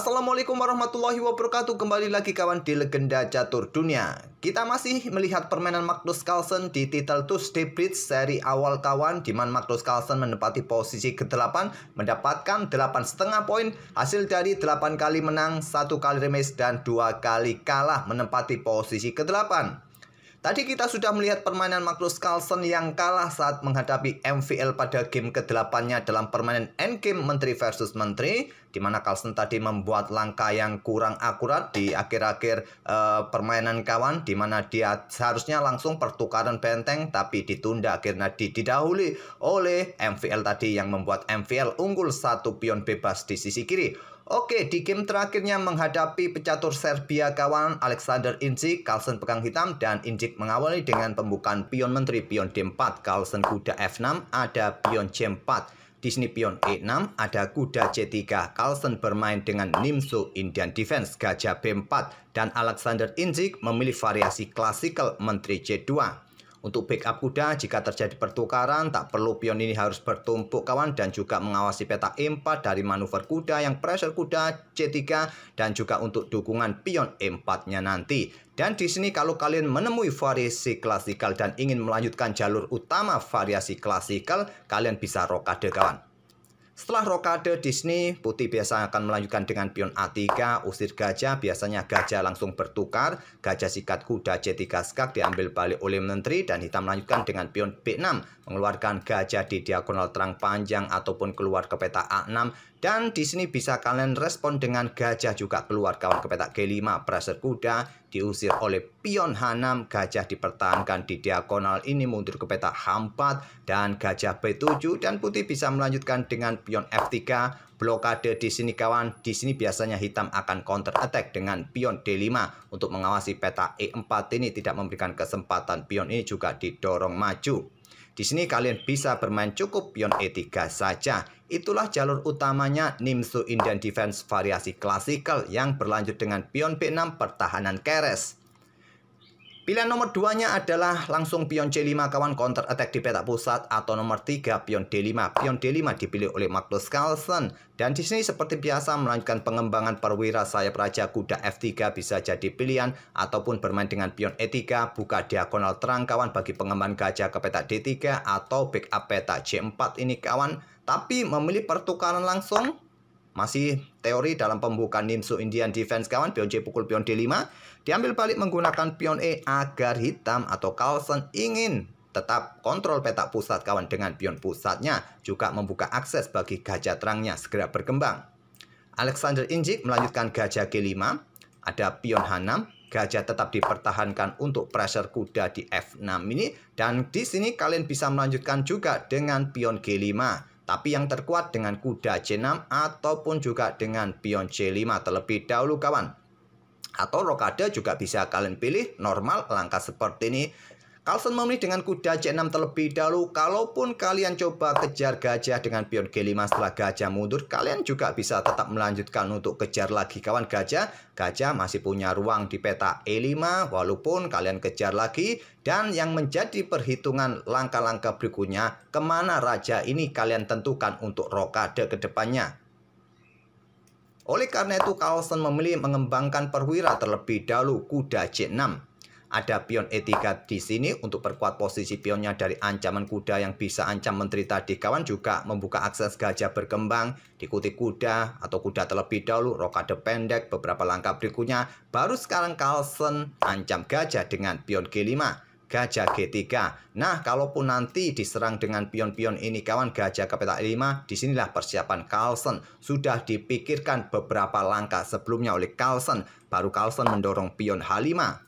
Assalamualaikum warahmatullahi wabarakatuh. Kembali lagi kawan di Legenda Catur Dunia. Kita masih melihat permainan Magnus Carlsen di title Tuesday Bridge seri awal kawan, di mana Magnus Carlsen menempati posisi ke-8 mendapatkan 8,5 poin hasil dari 8 kali menang, 1 kali remis dan 2 kali kalah, menempati posisi ke-8. Tadi kita sudah melihat permainan Magnus Carlsen yang kalah saat menghadapi MVL pada game ke-8-nya dalam permainan endgame Menteri versus Menteri, di mana Carlsen tadi membuat langkah yang kurang akurat di akhir-akhir permainan kawan, di mana dia seharusnya langsung pertukaran benteng tapi ditunda, akhirnya didahului oleh MVL tadi yang membuat MVL unggul 1 pion bebas di sisi kiri. Oke, di game terakhirnya menghadapi pecatur Serbia kawan Alexander Inčić, Carlsen pegang hitam dan Inčić mengawali dengan pembukaan pion menteri, pion D4, Carlsen kuda F6, ada pion C4. Di sini pion E6, ada kuda C3, Carlsen bermain dengan Nimzo Indian Defense, gajah B4, dan Alexander Inčić memilih variasi klasikal menteri C2. Untuk backup kuda, jika terjadi pertukaran, tak perlu pion ini harus bertumpuk kawan, dan juga mengawasi peta E4 dari manuver kuda yang pressure kuda C3 dan juga untuk dukungan pion E4-nya nanti. Dan di sini kalau kalian menemui variasi klasikal dan ingin melanjutkan jalur utama variasi klasikal, kalian bisa rokade kawan. Setelah rokade di sini, putih biasa akan melanjutkan dengan pion A3, usir gajah, biasanya gajah langsung bertukar, gajah sikat kuda C3 skak diambil balik oleh menteri, dan hitam melanjutkan dengan pion B6, mengeluarkan gajah di diagonal terang panjang ataupun keluar ke peta A6, dan di sini bisa kalian respon dengan gajah juga keluar kawan ke peta G5, pressure kuda, diusir oleh pion H6, gajah dipertahankan di diagonal ini mundur ke peta H4 dan gajah B7, dan putih bisa melanjutkan dengan pion F3, blokade di sini kawan. Di sini biasanya hitam akan counter attack dengan pion D5 untuk mengawasi peta E4 ini tidak memberikan kesempatan pion ini juga didorong maju. Di sini kalian bisa bermain cukup pion E3 saja. Itulah jalur utamanya Nimzo Indian Defense variasi klasikal yang berlanjut dengan pion B6 pertahanan keres. Pilihan nomor 2-nya adalah langsung pion C5 kawan, counter attack di peta pusat, atau nomor 3 pion D5. Pion D5 dipilih oleh Magnus Carlsen, dan di sini seperti biasa melanjutkan pengembangan perwira sayap raja kuda F3 bisa jadi pilihan, ataupun bermain dengan pion E3, buka diagonal terang kawan bagi pengembangan gajah ke peta D3 atau backup peta C4 ini kawan. Tapi memilih pertukaran langsung masih teori dalam pembukaan Nimzo Indian Defense kawan, pion C pukul pion D5, diambil balik menggunakan pion E agar hitam atau Carlsen ingin tetap kontrol peta pusat kawan dengan pion pusatnya, juga membuka akses bagi gajah terangnya segera berkembang. Alexander Inčić melanjutkan gajah G5, ada pion H6, gajah tetap dipertahankan untuk pressure kuda di F6 ini, dan di sini kalian bisa melanjutkan juga dengan pion G5. Tapi yang terkuat dengan kuda C6 ataupun juga dengan pion C5 terlebih dahulu kawan. Atau rokade juga bisa kalian pilih normal langkah seperti ini. Carlsen memilih dengan kuda C6 terlebih dahulu. Kalaupun kalian coba kejar gajah dengan pion G5 setelah gajah mundur, kalian juga bisa tetap melanjutkan untuk kejar lagi kawan gajah. Gajah masih punya ruang di peta E5 walaupun kalian kejar lagi. Dan yang menjadi perhitungan langkah-langkah berikutnya, kemana raja ini kalian tentukan untuk rokade ke depannya. Oleh karena itu Carlsen memilih mengembangkan perwira terlebih dahulu kuda C6. Ada pion E3 di sini untuk perkuat posisi pionnya dari ancaman kuda yang bisa ancam menteri tadi kawan, juga membuka akses gajah berkembang, diikuti kuda atau kuda terlebih dahulu, rokade pendek beberapa langkah berikutnya, baru sekarang Carlsen ancam gajah dengan pion G5, gajah G3. Nah, kalaupun nanti diserang dengan pion-pion ini kawan, gajah ke peta E5, disinilah persiapan Carlsen. Sudah dipikirkan beberapa langkah sebelumnya oleh Carlsen, baru Carlsen mendorong pion H5.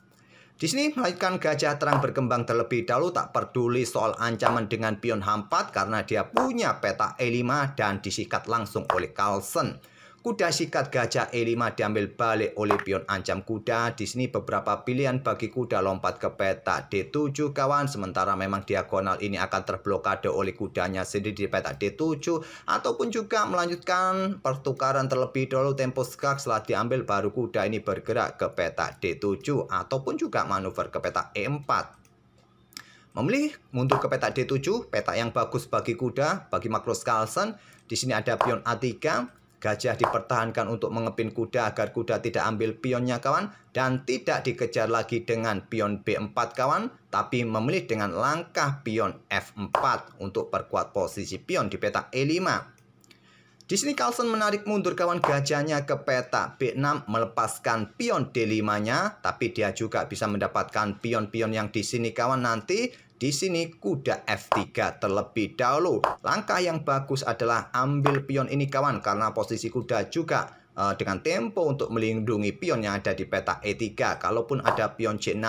Di sini melanjutkan gajah terang berkembang terlebih dahulu, tak peduli soal ancaman dengan pion H4 karena dia punya peta E5 dan disikat langsung oleh Carlsen. Kuda sikat gajah E5 diambil balik oleh pion ancam kuda. Di sini beberapa pilihan bagi kuda lompat ke peta D7 kawan. Sementara memang diagonal ini akan terblokade oleh kudanya sendiri di peta D7. Ataupun juga melanjutkan pertukaran terlebih dahulu tempo skak. Setelah diambil baru kuda ini bergerak ke peta D7. Ataupun juga manuver ke peta E4. Memilih mundur ke peta D7, peta yang bagus bagi kuda, bagi Magnus Carlsen. Di sini ada pion A3. Gajah dipertahankan untuk mengepin kuda agar kuda tidak ambil pionnya kawan. Dan tidak dikejar lagi dengan pion B4 kawan. Tapi memilih dengan langkah pion F4 untuk perkuat posisi pion di petak E5. Di sini Carlsen menarik mundur kawan gajahnya ke petak B6 melepaskan pion D5-nya, tapi dia juga bisa mendapatkan pion-pion yang di sini kawan nanti. Di sini kuda F3 terlebih dahulu. Langkah yang bagus adalah ambil pion ini kawan karena posisi kuda juga dengan tempo untuk melindungi pion yang ada di petak E3. Kalaupun ada pion C6,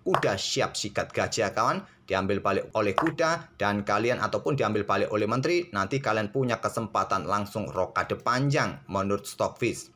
kuda siap sikat gajah kawan. Diambil balik oleh kuda dan kalian ataupun diambil balik oleh menteri, nanti kalian punya kesempatan langsung rokade panjang menurut Stockfish.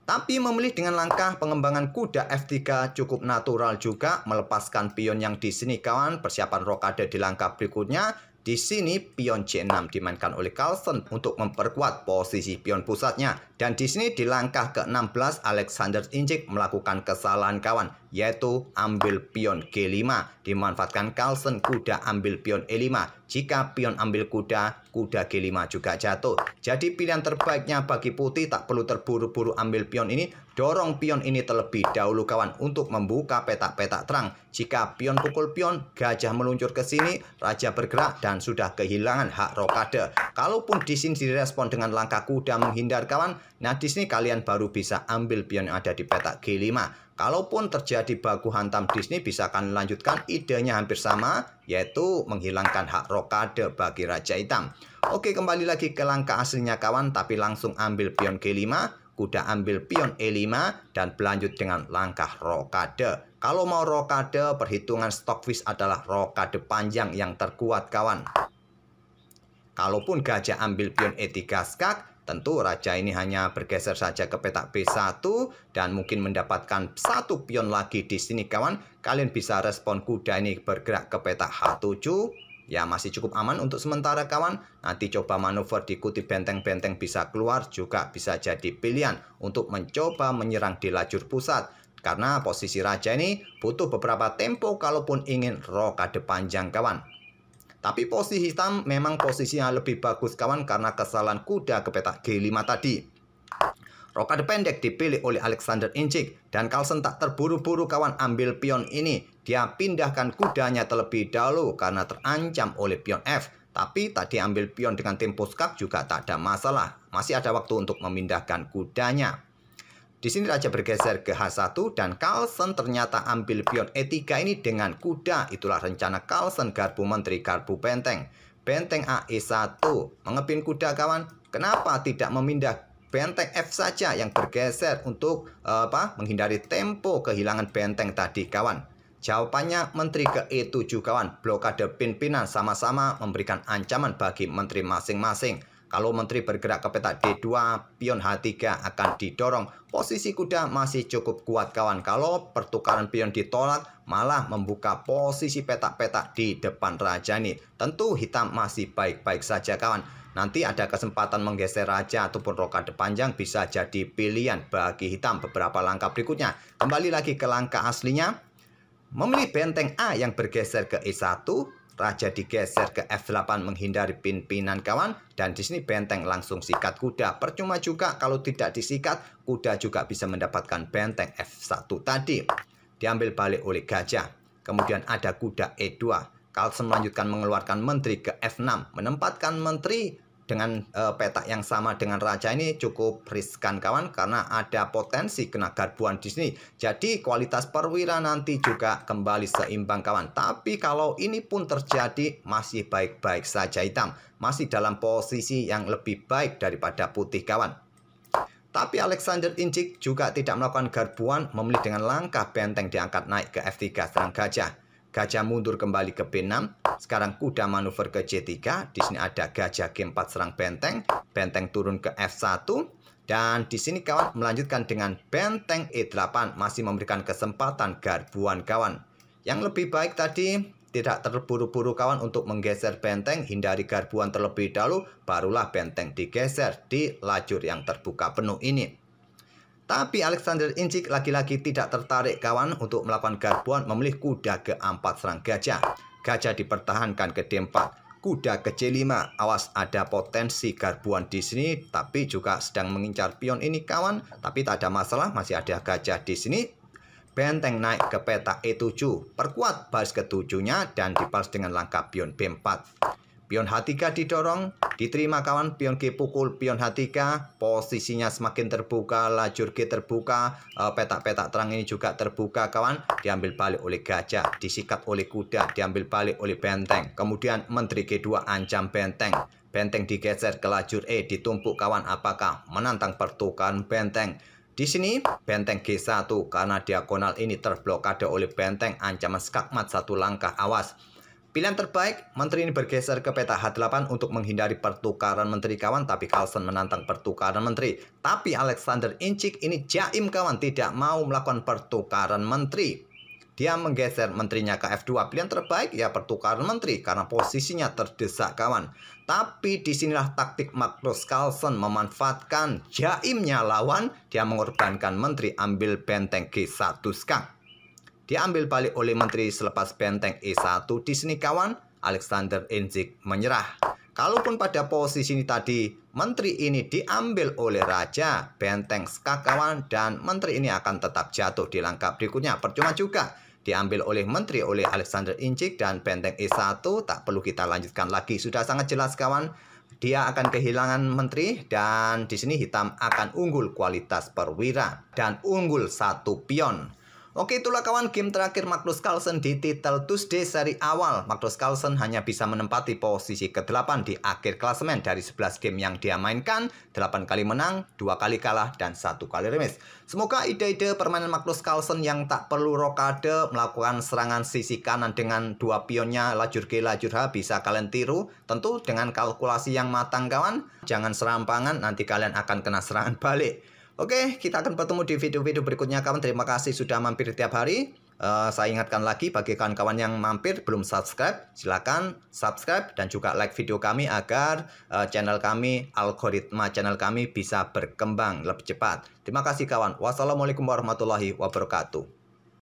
Tapi memilih dengan langkah pengembangan kuda F3 cukup natural juga, melepaskan pion yang di sini kawan. Persiapan rokade di langkah berikutnya. Di sini pion C6 dimainkan oleh Carlsen untuk memperkuat posisi pion pusatnya. Dan di sini di langkah ke-16 Alexander Injik melakukan kesalahan kawan, yaitu ambil pion G5. Dimanfaatkan Carlsen, kuda ambil pion E5. Jika pion ambil kuda, kuda G5 juga jatuh. Jadi pilihan terbaiknya bagi putih tak perlu terburu-buru ambil pion ini. Dorong pion ini terlebih dahulu kawan untuk membuka petak-petak terang. Jika pion pukul pion, gajah meluncur ke sini, raja bergerak dan sudah kehilangan hak rokade. Kalaupun di sini direspon dengan langkah kuda menghindar kawan, nah di sini kalian baru bisa ambil pion yang ada di petak G5. Kalaupun terjadi baku hantam di sini bisa kalian lanjutkan, idenya hampir sama, yaitu menghilangkan hak rokade bagi raja hitam. Oke, kembali lagi ke langkah aslinya kawan, tapi langsung ambil pion G5. Kuda ambil pion E5 dan berlanjut dengan langkah rokade. Kalau mau rokade, perhitungan Stockfish adalah rokade panjang yang terkuat kawan. Kalaupun gajah ambil pion E3 skak, tentu raja ini hanya bergeser saja ke petak B1 dan mungkin mendapatkan satu pion lagi di sini kawan. Kalian bisa respon kuda ini bergerak ke petak H7. Ya masih cukup aman untuk sementara kawan. Nanti coba manuver diikuti benteng-benteng bisa keluar juga bisa jadi pilihan untuk mencoba menyerang di lajur pusat. Karena posisi raja ini butuh beberapa tempo kalaupun ingin rokade panjang kawan. Tapi posisi hitam memang posisinya lebih bagus kawan karena kesalahan kuda ke petak G5 tadi. Rokade pendek dipilih oleh Alexander Injik dan Carlsen tak terburu-buru kawan ambil pion ini. Dia pindahkan kudanya terlebih dahulu karena terancam oleh pion F. Tapi tadi ambil pion dengan tempo skak juga tak ada masalah. Masih ada waktu untuk memindahkan kudanya. Di sini raja bergeser ke H1 dan Carlsen ternyata ambil pion E3 ini dengan kuda. Itulah rencana Carlsen garbu menteri garbu benteng. Benteng A E1 mengepin kuda kawan. Kenapa tidak memindah benteng F saja yang bergeser untuk menghindari tempo kehilangan benteng tadi kawan? Jawabannya menteri ke E7 kawan. Blokade pimpinan sama-sama memberikan ancaman bagi menteri masing-masing. Kalau menteri bergerak ke petak D2, pion H3 akan didorong. Posisi kuda masih cukup kuat kawan. Kalau pertukaran pion ditolak, malah membuka posisi petak-petak di depan raja ini. Tentu hitam masih baik-baik saja kawan. Nanti ada kesempatan menggeser raja ataupun rokade panjang bisa jadi pilihan bagi hitam beberapa langkah berikutnya. Kembali lagi ke langkah aslinya. Memilih benteng A yang bergeser ke E1, raja digeser ke F8 menghindari pimpinan kawan. Dan di sini benteng langsung sikat kuda. Percuma juga kalau tidak disikat, kuda juga bisa mendapatkan benteng F1 tadi. Diambil balik oleh gajah. Kemudian ada kuda E2. Carlsen melanjutkan mengeluarkan menteri ke F6. Menempatkan menteri dengan petak yang sama dengan raja ini cukup riskan kawan karena ada potensi kena garbuan di sini. Jadi kualitas perwira nanti juga kembali seimbang kawan. Tapi kalau ini pun terjadi masih baik-baik saja hitam. Masih dalam posisi yang lebih baik daripada putih kawan. Tapi Alexander Injik juga tidak melakukan garbuan, memilih dengan langkah benteng diangkat naik ke F3 serang gajah. Gajah mundur kembali ke B6. Sekarang kuda manuver ke C3. Di sini ada gajah G4 serang benteng. Benteng turun ke F1. Dan di sini kawan melanjutkan dengan benteng E8. Masih memberikan kesempatan garbuan kawan. Yang lebih baik tadi tidak terburu-buru kawan untuk menggeser benteng. Hindari garbuan terlebih dahulu. Barulah benteng digeser di lajur yang terbuka penuh ini. Tapi Alexander Injik lagi-lagi tidak tertarik kawan untuk melakukan garbuan, memilih kuda ke 4 serang gajah. Gajah dipertahankan ke D4. kuda ke C5. Awas, ada potensi garbuan di sini, tapi juga sedang mengincar pion ini kawan. Tapi tak ada masalah, masih ada gajah di sini. Benteng naik ke peta E7, perkuat baris ke-7-nya dan dibalas dengan langkah pion B4. Pion H3 didorong, diterima kawan, pion G pukul, pion H3, posisinya semakin terbuka, lajur G terbuka, petak-petak terang ini juga terbuka kawan, diambil balik oleh gajah, disikat oleh kuda, diambil balik oleh benteng, kemudian menteri G2 ancam benteng, benteng digeser ke lajur E, ditumpuk kawan, apakah menantang pertukaran benteng? Di sini benteng G1 karena diagonal ini terblokade oleh benteng, ancaman skakmat satu langkah, awas. Pilihan terbaik, menteri ini bergeser ke peta H8 untuk menghindari pertukaran menteri kawan, tapi Carlsen menantang pertukaran menteri. Tapi Alexander Inchik ini jaim kawan, tidak mau melakukan pertukaran menteri. Dia menggeser menterinya ke F2. Pilihan terbaik ya pertukaran menteri karena posisinya terdesak kawan. Tapi disinilah taktik Magnus Carlsen memanfaatkan jaimnya lawan. Dia mengorbankan menteri, ambil benteng G1 skak. Diambil balik oleh menteri selepas benteng E1. Di sini kawan, Alexander Inchik menyerah. Kalaupun pada posisi ini tadi, menteri ini diambil oleh raja, benteng skak kawan, dan menteri ini akan tetap jatuh di langkah berikutnya. Percuma juga, diambil oleh menteri oleh Alexander Inchik dan benteng E1, tak perlu kita lanjutkan lagi. Sudah sangat jelas kawan, dia akan kehilangan menteri dan di sini hitam akan unggul kualitas perwira dan unggul satu pion. Oke, itulah kawan game terakhir Magnus Carlsen di Title Tuesday seri awal. Magnus Carlsen hanya bisa menempati posisi ke-8 di akhir klasemen dari 11 game yang dia mainkan. 8 kali menang, 2 kali kalah, dan 1 kali remis. Semoga ide-ide permainan Magnus Carlsen yang tak perlu rokade, melakukan serangan sisi kanan dengan 2 pionnya lajur G, lajur H bisa kalian tiru. Tentu dengan kalkulasi yang matang kawan. Jangan serampangan, nanti kalian akan kena serangan balik. Oke, kita akan bertemu di video-video berikutnya kawan. Terima kasih sudah mampir tiap hari. Saya ingatkan lagi bagi kawan-kawan yang mampir belum subscribe, silakan subscribe dan juga like video kami agar channel kami, algoritma channel kami bisa berkembang lebih cepat. Terima kasih kawan. Wassalamualaikum warahmatullahi wabarakatuh.